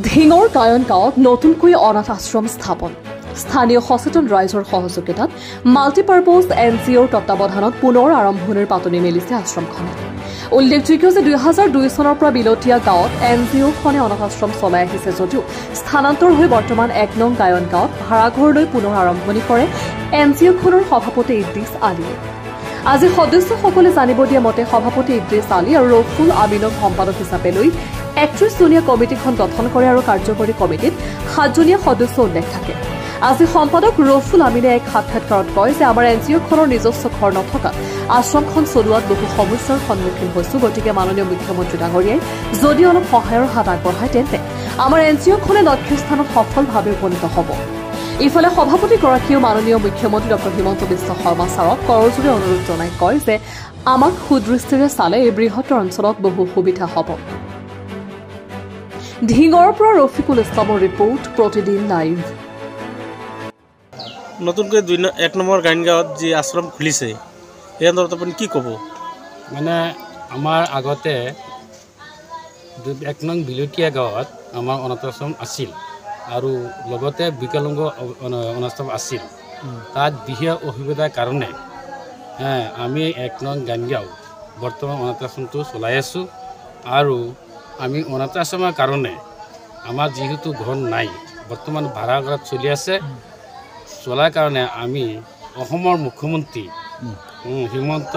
ধিঙৰ গায়ন গাঁৱত নতুনকৈ অনাথ আশ্ৰম স্থাপন স্থানীয় সচেতন ৰাইজৰ সহযোগিতাত মাল্টিপাৰ্পজ NGOৰ তত্বাৱধানত পুনৰ আৰম্ভণিৰ পাতনি মেলিছে আশ্ৰমখনে। উল্লেখযোগ্য যে 2002 চনৰ পৰা বিলতীয়া গাঁৱত NGOখনে অনাথ আশ্ৰম চলাই আহিছে যদিও স্থানান্তৰ হৈ বৰ্তমান 1 নং গায়ন গাঁৱত ভাড়াঘৰলৈ পুনৰ আৰম্ভণি কৰে NGOখনৰ সভাপতি ইদ্ৰিছ আলীয়ে। আজি সদস্যসকলে জানিব দিয়া মতে সভাপতি ইদ্ৰিছ আলী আৰু ৰফুল আমিনক সম্পাদক হিচাপে লৈ 31জনীয়া কমিটিখন গঠন কৰে আৰু কাৰ্যকৰী কমিটিত 7জনীয়া সদস্য উল্লেখ থাকে। আজি সম্পাদক ৰফুল আমিনে এক সাক্ষাৎকাৰত কয় যে আমাৰ NGOখনৰ নিজস্ব ঘৰ নথকা আশ্ৰমখন চলোৱাত বহু সমস্যাৰ সন্মুখীন হৈছো, গতিকে মাননীয় মুখ্যমন্ত্ৰী ডাঙৰীয়াই যদি অলপ সহায়ৰ হাত আগবঢ়ায় তেন্তে আমাৰ NGOখনে লক্ষ্যস্থানত সফলভাৱে উপনীত হ'ব। ইফালে সভাপতিগৰাকীয়েও মাননীয় মুখ্যমন্ত্ৰী ডক্টৰ হিমন্ত বিশ্ব শৰ্মা ছাৰক কৰজোৰে অনুৰোধ জনাই কয় যে আমাক সুদৃষ্টিৰে চালে এই বৃহত্তৰ অঞ্চলত বহু সুবিধা হ'ব। ধিঙৰ পৰা ৰফিকুল ইছলামৰ ৰিপৰ্ট, প্ৰতিদিন লাইভ। নতুনকৈ 1 নম্বৰ গায়ন গাঁৱত যি আশ্ৰম খুলিছে এই সন্দৰ্ভত আপুনি কি ক'ব? মানে আমাৰ আগতে 1 নং বিলতীয়া গাঁৱত আমাৰ অনাথ আশ্ৰম আছিল আৰু লগতে বিকলাংগ অনাশ্ৰম আছিল। তাত বিশেষ অসুবিধাৰ কাৰণে আমি 1 নং গায়ন গাঁও বৰ্তমান অনাথ আশ্ৰমটো চলাই আছোঁ। আৰু আমি অনাথ আশ্ৰমৰ কাৰণে আমাৰ যিহেতু ঘৰ নাই, বৰ্তমান ভাড়া ঘৰত চলি আছে, চলাৰ কাৰণে আমি অসমৰ মুখ্যমন্ত্ৰী হিমন্ত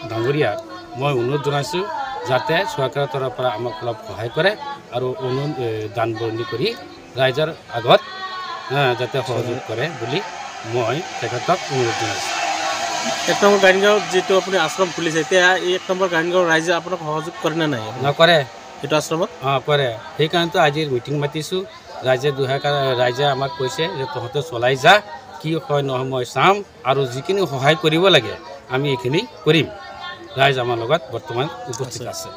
ডাঙৰীয়াক মই অনুৰোধ জনাইছোঁ যাতে চৰকাৰৰ তৰফৰ পৰা আমাক অলপ সহায় কৰে আৰু দান বৰণি কৰি ৰাইজৰ আগত যাতে সহযোগ কৰে বুলি মই তেখেতক অনুৰোধ জনাইছোঁ। 1 নম্বৰ গায়ন গাঁৱত যিটো আপুনি আশ্ৰম খুলিছে, এতিয়া এই 1 নম্বৰ গায়ন গাঁৱৰ ৰাইজে আপোনাক সহযোগ কৰে নে নাই? নকৰে এইটো আশ্ৰমত? কৰে। সেইকাৰণেতো আজিৰ মিটিং মাতিছোঁ। ৰাইজে আমাক কৈছে যে তহঁতে চলাই যা, কি হয় নহয় মই চাম আৰু যিখিনি সহায় কৰিব লাগে আমি এইখিনি কৰিম। ৰাইজ আমাৰ লগত বৰ্তমান উপস্থিত আছে।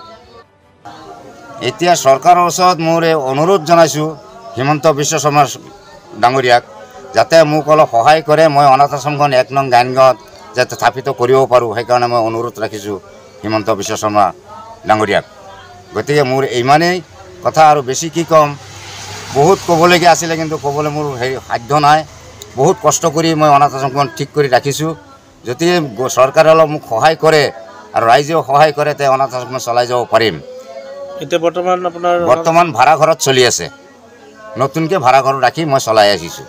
এতিয়া চৰকাৰৰ ওচৰত মোৰ অনুৰোধ জনাইছোঁ হিমন্ত বিশ্ব শৰ্মা ডাঙৰীয়াক যাতে মোক অলপ সহায় কৰে, মই অনাথ আশ্ৰমখন 1 নং গায়ন গাঁৱত যাতে স্থাপিত কৰিব পাৰোঁ, সেইকাৰণে মই অনুৰোধ ৰাখিছোঁ হিমন্ত বিশ্ব শৰ্মা ডাঙৰীয়াক। গতিকে মোৰ ইমানেই কথা, আৰু বেছি কি ক'ম, বহুত ক'বলগীয়া আছিলে কিন্তু ক'বলৈ মোৰ সাধ্য নাই। বহুত কষ্ট কৰি মই অনাথ আশ্ৰমখন ঠিক কৰি ৰাখিছোঁ। যদি চৰকাৰে অলপ মোক সহায় কৰে আৰু ৰাইজেও সহায় কৰে তে অনাথ আশ্ৰমখন চলাই যাব পাৰিম। এতিয়া বৰ্তমান আপোনাৰ ভাড়া ঘৰত চলি আছে, নতুনকৈ ভাড়া ঘৰত ৰাখি মই চলাই আহিছোঁ।